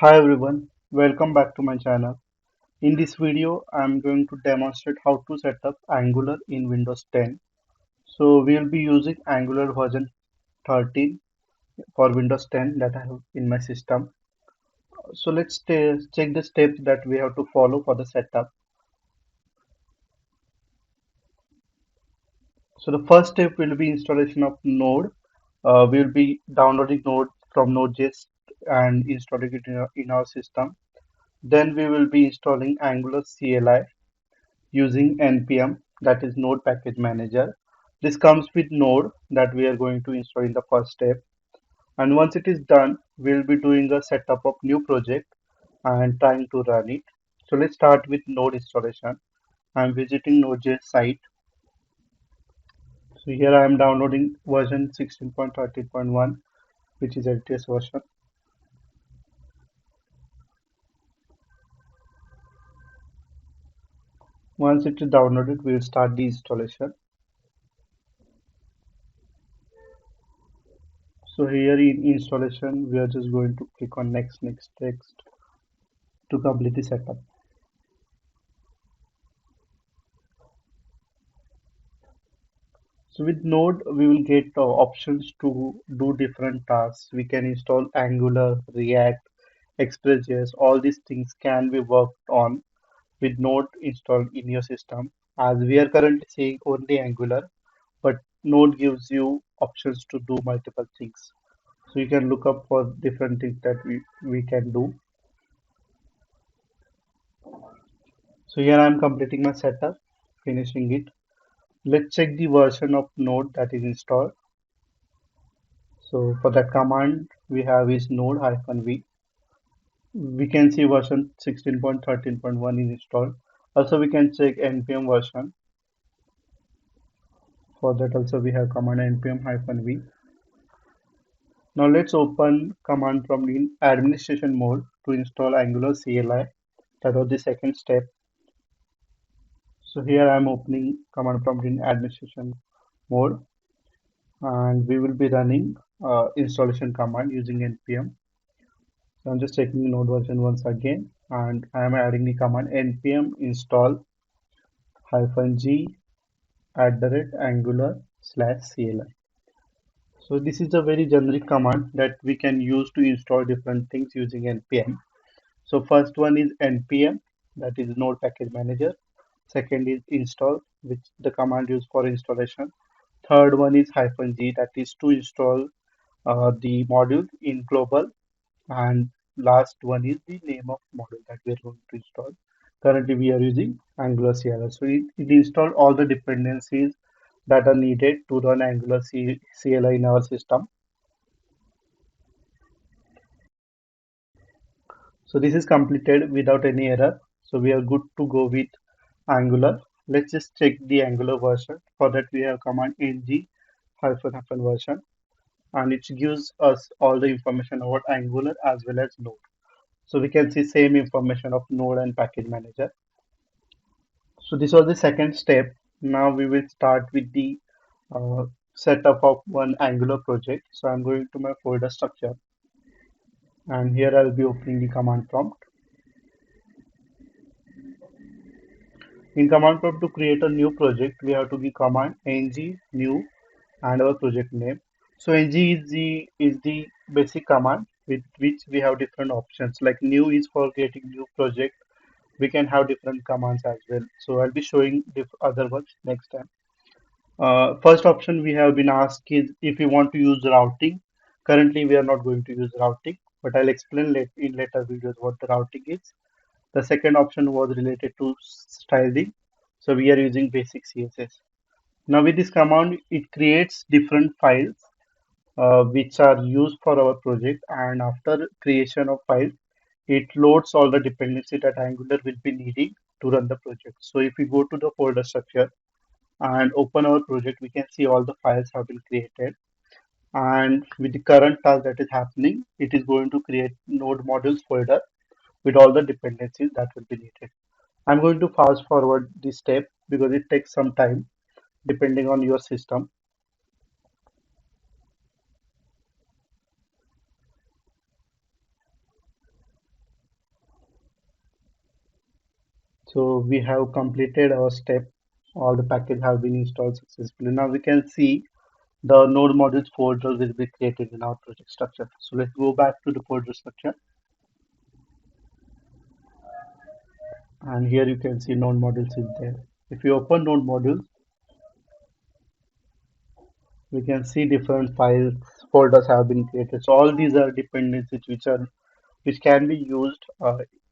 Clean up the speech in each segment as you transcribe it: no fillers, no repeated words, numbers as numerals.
Hi everyone, welcome back to my channel. In this video, I'm going to demonstrate how to set up Angular in Windows 10. So we'll be using Angular version 13 for Windows 10 that I have in my system. So let's check the steps that we have to follow for the setup. So the first step will be installation of Node. We'll be downloading Node from Node.js and installing it in our system. Then we will be installing Angular CLI using npm, that is Node Package Manager. This comes with Node that we are going to install in the first step. And once it is done, we'll be doing a setup of new project and trying to run it. So let's start with Node installation. I'm visiting Node.js site. So here I am downloading version 16.13.1, which is LTS version. Once it is downloaded, we will start the installation. So here in installation, we are just going to click on next to complete the setup. So with Node, we will get options to do different tasks. We can install Angular, React, Express.js. All these things can be worked on with Node installed in your system. As we are currently seeing only Angular, but Node gives you options to do multiple things. So you can look up for different things that we can do. So here I am completing my setup, finishing it. Let's check the version of Node that is installed. So for that command we have is node-v. We can see version 16.13.1 is installed. Also we can check npm version. For that also we have command npm-v. Now let's open command prompt in administration mode to install Angular CLI. That was the second step. So here I am opening command prompt in administration mode and we will be running installation command using npm. So I'm just checking node version once again and I am adding the command npm install -g @angular/cli. So this is a very generic command that we can use to install different things using npm. So first one is npm, that is Node Package Manager. Second is install, which the command used for installation. Third one is -g, that is to install the module in global. And last one is the name of module that we are going to install. Currently we are using Angular CLI. So it installed all the dependencies that are needed to run Angular CLI in our system. So this is completed without any error. So we are good to go with Angular. Let's just check the Angular version. For that we have command ng version, and it gives us all the information about Angular as well as Node. So we can see same information of Node and Package Manager. So this was the second step. Now we will start with the uh, setup of one Angular project. So I'm going to my folder structure and here I'll be opening the command prompt. In command prompt, to create a new project, we have to give command ng new and our project name. So ng is the basic command with which we have different options. Like new is for creating new project. We can have different commands as well. So I'll be showing the other ones next time. First option we have been asked is if we want to use routing. Currently, we are not going to use routing, but I'll explain in later videos what the routing is. The second option was related to styling. So we are using basic CSS. Now with this command, it creates different files which are used for our project. And after creation of file, it loads all the dependency that Angular will be needing to run the project. So if we go to the folder structure and open our project, we can see all the files have been created. And with the current task that is happening, it is going to create node modules folder with all the dependencies that will be needed. I'm going to fast forward this step because it takes some time depending on your system. So we have completed our step. All the packages have been installed successfully. Now we can see the node modules folder will be created in our project structure. So let's go back to the folder structure, and here you can see node modules is there. If you open node modules, we can see different files folders have been created. So all these are dependencies which can be used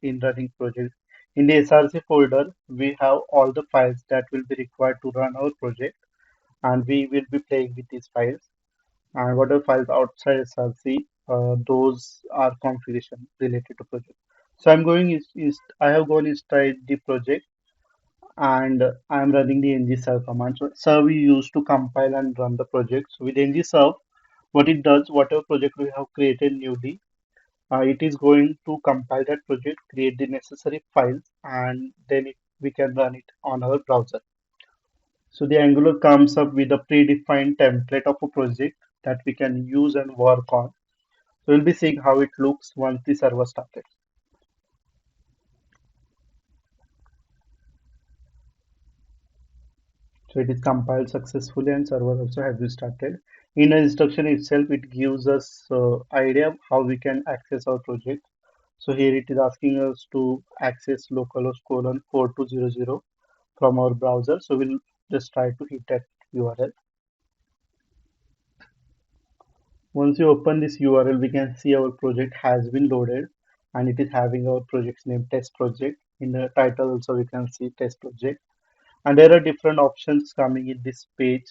in running projects. In the SRC folder, we have all the files that will be required to run our project, and we will be playing with these files. And whatever files outside SRC, those are configuration related to project. So I have gone inside the project, and I'm running the ngserve command. So serve we use to compile and run the project. So with ngserve, what it does, whatever project we have created newly, it is going to compile that project, create the necessary files, and then we can run it on our browser. So the Angular comes up with a predefined template of a project that we can use and work on. So we'll be seeing how it looks once the server started. So it is compiled successfully and server also has been started. In the instruction itself, it gives us idea of how we can access our project. So here it is asking us to access localhost colon 4200 from our browser. So we'll just try to hit that URL. Once you open this URL, we can see our project has been loaded, and it is having our project's name test project. In the title also we can see test project, and there are different options coming in this page.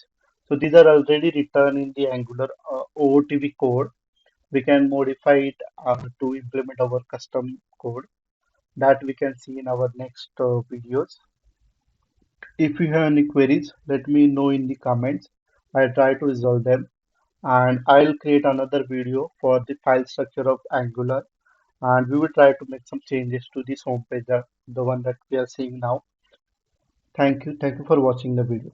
So these are already written in the Angular OOTV code. We can modify it to implement our custom code that we can see in our next videos. If you have any queries, let me know in the comments. I'll try to resolve them, and I'll create another video for the file structure of Angular, and we will try to make some changes to this homepage, the one that we are seeing now. Thank you for watching the video.